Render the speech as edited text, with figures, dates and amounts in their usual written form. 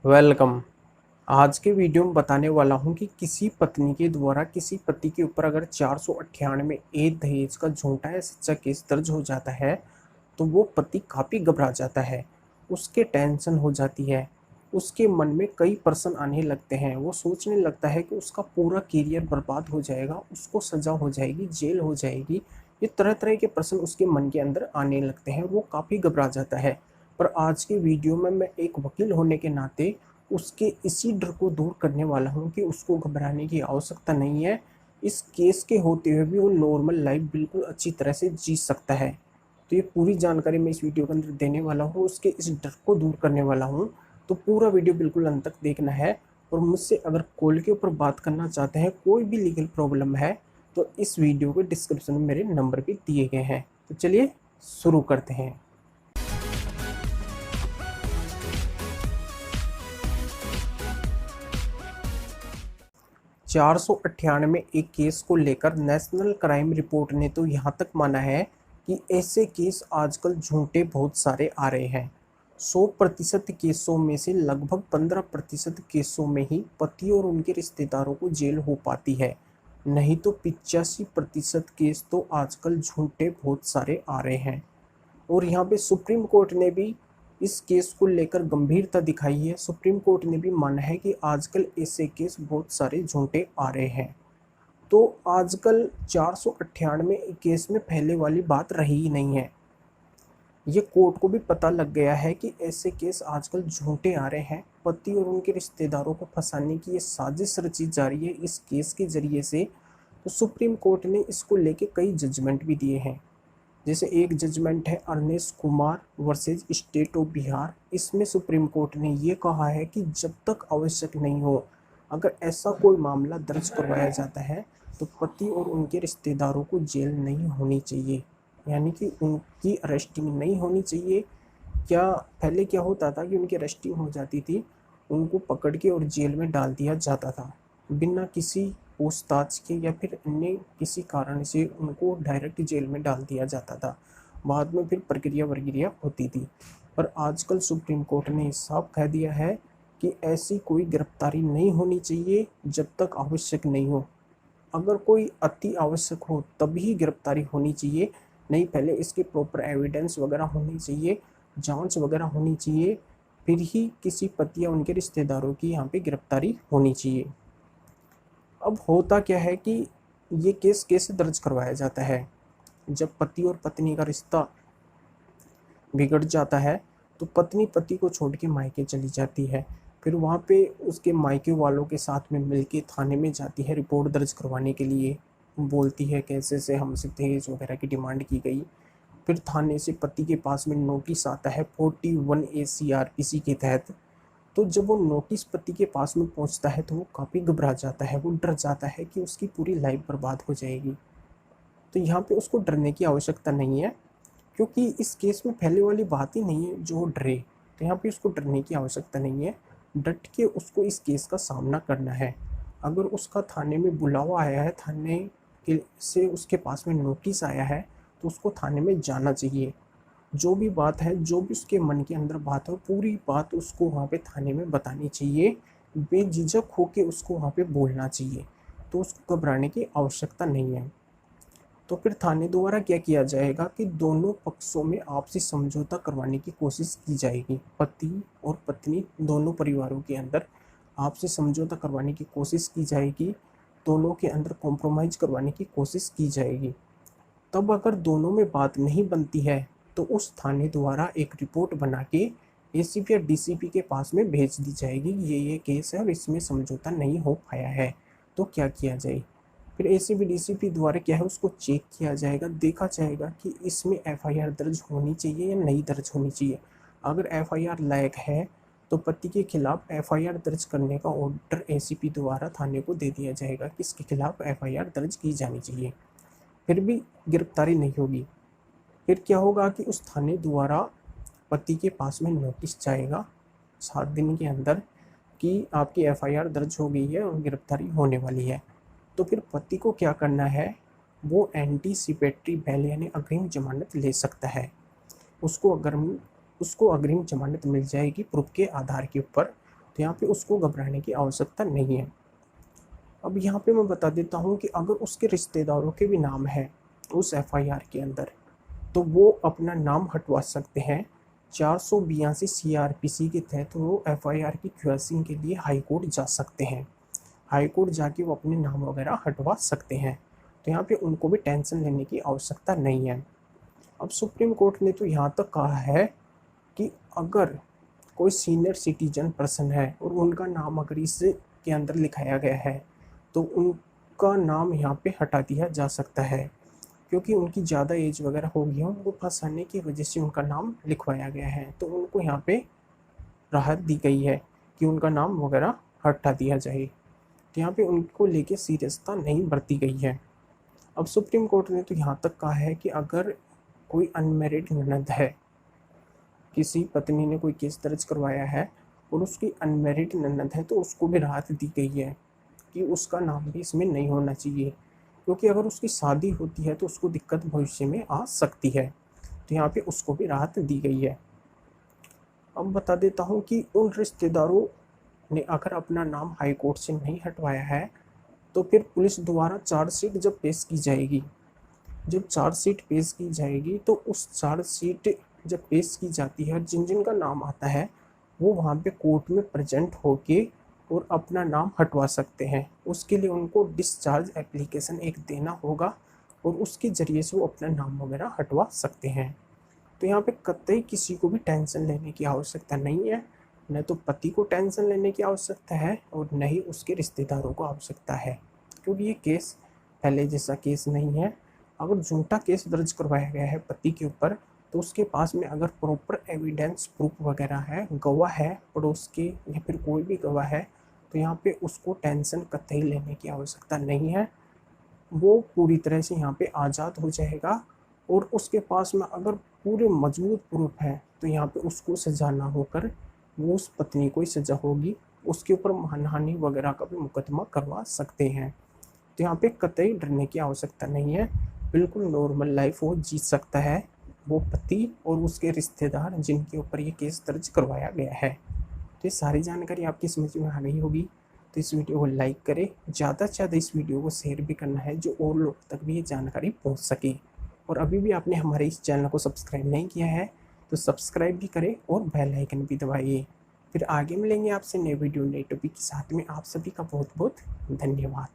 Welcome. आज के video में बताने वाला हूं कि किसी पत्नी के द्वारा किसी पति के ऊपर अगर 498 ए दहेज का झूठा या सच्चा केस दर्ज हो जाता है तो वो पति काफ़ी घबरा जाता है। उसके टेंशन हो जाती है, उसके मन में कई प्रश्न आने लगते हैं। वो सोचने लगता है कि उसका पूरा करियर बर्बाद हो जाएगा, उसको सज़ा हो जाएगी, जेल हो जाएगी। ये तरह तरह के प्रश्न उसके मन के अंदर आने लगते हैं। वो काफ़ी घबरा जाता है। पर आज के वीडियो में मैं एक वकील होने के नाते उसके इसी डर को दूर करने वाला हूँ कि उसको घबराने की आवश्यकता नहीं है। इस केस के होते हुए भी वो नॉर्मल लाइफ बिल्कुल अच्छी तरह से जी सकता है। तो ये पूरी जानकारी मैं इस वीडियो के अंदर देने वाला हूँ, उसके इस डर को दूर करने वाला हूँ। तो पूरा वीडियो बिल्कुल अंत तक देखना है। और मुझसे अगर कॉल के ऊपर बात करना चाहते हैं, कोई भी लीगल प्रॉब्लम है, तो इस वीडियो के डिस्क्रिप्शन में मेरे नंबर भी दिए गए हैं। तो चलिए शुरू करते हैं। 498 एक केस को लेकर नेशनल क्राइम रिपोर्ट ने तो यहाँ तक माना है कि ऐसे केस आजकल झूठे बहुत सारे आ रहे हैं। 100% केसों में से लगभग 15% केसों में ही पति और उनके रिश्तेदारों को जेल हो पाती है, नहीं तो 85% केस तो आजकल झूठे बहुत सारे आ रहे हैं। और यहाँ पे सुप्रीम कोर्ट ने भी इस केस को लेकर गंभीरता दिखाई है। सुप्रीम कोर्ट ने भी माना है कि आजकल ऐसे केस बहुत सारे झूठे आ रहे हैं। तो आजकल 498 केस में पहले वाली बात रही ही नहीं है। ये कोर्ट को भी पता लग गया है कि ऐसे केस आजकल झूठे आ रहे हैं। पति और उनके रिश्तेदारों को फंसाने की ये साजिश रची जा रही है इस केस के जरिए से। तो सुप्रीम कोर्ट ने इसको लेके कई जजमेंट भी दिए हैं। जैसे एक जजमेंट है Arnesh Kumar versus state of Bihar. इसमें सुप्रीम कोर्ट ने ये कहा है कि जब तक आवश्यक नहीं हो, अगर ऐसा कोई मामला दर्ज करवाया जाता है तो पति और उनके रिश्तेदारों को जेल नहीं होनी चाहिए, यानी कि उनकी अरेस्टिंग नहीं होनी चाहिए। पहले क्या होता था कि उनकी अरेस्टिंग हो जाती थी, उनको पकड़ के और जेल में डाल दिया जाता था बिना किसी पूछताछ के, या फिर अन्य किसी कारण से उनको डायरेक्ट जेल में डाल दिया जाता था। बाद में फिर प्रक्रिया होती थी। पर आजकल सुप्रीम कोर्ट ने साफ कह दिया है कि ऐसी कोई गिरफ्तारी नहीं होनी चाहिए जब तक आवश्यक नहीं हो। अगर कोई अति आवश्यक हो तभी गिरफ्तारी होनी चाहिए, नहीं पहले इसके प्रॉपर एविडेंस वगैरह होनी चाहिए, जांच वगैरह होनी चाहिए, फिर ही किसी पति या उनके रिश्तेदारों की यहाँ पे गिरफ्तारी होनी चाहिए। अब होता क्या है कि ये केस कैसे दर्ज करवाया जाता है। जब पति और पत्नी का रिश्ता बिगड़ जाता है तो पत्नी पति को छोड़ के मायके चली जाती है। फिर वहाँ पे उसके मायके वालों के साथ में मिलके थाने में जाती है रिपोर्ट दर्ज करवाने के लिए। बोलती है कैसे से हमसे दहेज वगैरह की डिमांड की गई। फिर थाने से पति के पास में नोटिस आता है 41 ACR इसी के तहत। तो जब वो नोटिस पति के पास में पहुंचता है तो वो काफ़ी घबरा जाता है, वो डर जाता है कि उसकी पूरी लाइफ बर्बाद हो जाएगी। तो यहाँ पे उसको डरने की आवश्यकता नहीं है, क्योंकि इस केस में पहले वाली बात ही नहीं है जो डरे। तो यहाँ पे उसको डरने की आवश्यकता नहीं है। डट के उसको इस केस का सामना करना है। अगर उसका थाने में बुलावा आया है, थाने के से उसके पास में नोटिस आया है, तो उसको थाने में जाना चाहिए। जो भी बात है, जो भी उसके मन के अंदर बात है, पूरी बात उसको वहाँ पे थाने में बतानी चाहिए। बेझिझक होके उसको वहाँ पे बोलना चाहिए। तो उसको घबराने की आवश्यकता नहीं है। तो फिर थाने द्वारा क्या किया जाएगा कि दोनों पक्षों में आपसी समझौता करवाने की कोशिश की जाएगी। पति और पत्नी दोनों परिवारों के अंदर आपसी समझौता करवाने की कोशिश की जाएगी। दोनों के अंदर कॉम्प्रोमाइज़ करवाने की कोशिश की जाएगी। तब अगर दोनों में बात नहीं बनती है तो उस थाने द्वारा एक रिपोर्ट बना के ACP या DCP के पास में भेज दी जाएगी। ये केस है और इसमें समझौता नहीं हो पाया है, तो क्या किया जाए। फिर ACP DCP द्वारा क्या है उसको चेक किया जाएगा, देखा जाएगा कि इसमें FIR दर्ज होनी चाहिए या नहीं दर्ज होनी चाहिए। अगर FIR लायक है तो पति के खिलाफ FIR दर्ज करने का ऑर्डर ACP द्वारा थाने को दे दिया जाएगा कि इसके खिलाफ FIR दर्ज की जानी चाहिए। फिर भी गिरफ्तारी नहीं होगी। फिर क्या होगा कि उस थाने द्वारा पति के पास में नोटिस जाएगा 7 दिन के अंदर कि आपकी FIR दर्ज हो गई है और गिरफ्तारी होने वाली है। तो फिर पति को क्या करना है, वो एंटीसिपेटरी बेल यानी अग्रिम जमानत ले सकता है। उसको अग्रिम जमानत मिल जाएगी प्रूफ के आधार के ऊपर। तो यहाँ पे उसको घबराने की आवश्यकता नहीं है। अब यहाँ पे मैं बता देता हूँ कि अगर उसके रिश्तेदारों के भी नाम है उस एफआईआर के अंदर, तो वो अपना नाम हटवा सकते हैं। 482 सीआरपीसी के तहत वो एफआईआर की क्वेश्चन के लिए हाई कोर्ट जा सकते हैं। हाई कोर्ट जाके वो अपने नाम वगैरह हटवा सकते हैं। तो यहाँ पे उनको भी टेंशन लेने की आवश्यकता नहीं है। अब सुप्रीम कोर्ट ने तो यहाँ तक कहा है कि अगर कोई सीनियर सिटीजन पर्सन है और उनका नाम अगर इस के अंदर लिखाया गया है, तो उनका नाम यहाँ पे हटा दिया जा सकता है, क्योंकि उनकी ज़्यादा एज वगैरह हो गई है, उनको फंसाने की वजह से उनका नाम लिखवाया गया है। तो उनको यहाँ पे राहत दी गई है कि उनका नाम वगैरह हटा दिया जाए। तो यहाँ पे उनको लेके सीरियसता नहीं बरती गई है। अब सुप्रीम कोर्ट ने तो यहाँ तक कहा है कि अगर कोई अनमैरिड ननद है, किसी पत्नी ने कोई केस दर्ज करवाया है और उसकी अनमैरिड ननद है, तो उसको भी राहत दी गई है कि उसका नाम भी इसमें नहीं होना चाहिए, क्योंकि अगर उसकी शादी होती है तो उसको दिक्कत भविष्य में आ सकती है। तो यहाँ पे उसको भी राहत दी गई है। अब बता देता हूँ कि उन रिश्तेदारों ने अगर अपना नाम हाई कोर्ट से नहीं हटवाया है, तो फिर पुलिस द्वारा चार्जशीट जब पेश की जाएगी, जब चार्जशीट पेश की जाएगी, तो उस चार्जशीट जब पेश की जाती है, जिन जिन का नाम आता है वो वहाँ पे कोर्ट में प्रेजेंट होके और अपना नाम हटवा सकते हैं। उसके लिए उनको डिस्चार्ज एप्लीकेशन एक देना होगा और उसके ज़रिए से वो अपना नाम वगैरह हटवा सकते हैं। तो यहाँ पे कतई किसी को भी टेंशन लेने की आवश्यकता नहीं है। न तो पति को टेंशन लेने की आवश्यकता है और न ही उसके रिश्तेदारों को आवश्यकता है, क्योंकि ये केस पहले जैसा केस नहीं है। अगर झूठा केस दर्ज करवाया गया है पति के ऊपर, तो उसके पास में अगर प्रॉपर एविडेंस प्रूफ वगैरह है, गवाह है पड़ोस के या फिर कोई भी गवाह है, तो यहाँ पे उसको टेंशन कतई लेने की आवश्यकता नहीं है। वो पूरी तरह से यहाँ पे आज़ाद हो जाएगा। और उसके पास में अगर पूरे मजबूत प्रूफ है, तो यहाँ पे उसको सजा ना होकर वो उस पत्नी को ही सजा होगी। उसके ऊपर मानहानि वगैरह का भी मुकदमा करवा सकते हैं। तो यहाँ पे कतई डरने की आवश्यकता नहीं है। बिल्कुल नॉर्मल लाइफ वो जी सकता है, वो पति और उसके रिश्तेदार जिनके ऊपर ये केस दर्ज करवाया गया है। तो ये सारी जानकारी आपकी समझ में आ गई होगी। तो इस वीडियो को लाइक करें, ज़्यादा से ज़्यादा इस वीडियो को शेयर भी करना है, जो और लोग तक भी ये जानकारी पहुँच सके। और अभी भी आपने हमारे इस चैनल को सब्सक्राइब नहीं किया है, तो सब्सक्राइब भी करें और बेल आइकन भी दबाइए। फिर आगे मिलेंगे आपसे नए वीडियो नए टॉपिक के साथ में। आप सभी का बहुत बहुत धन्यवाद।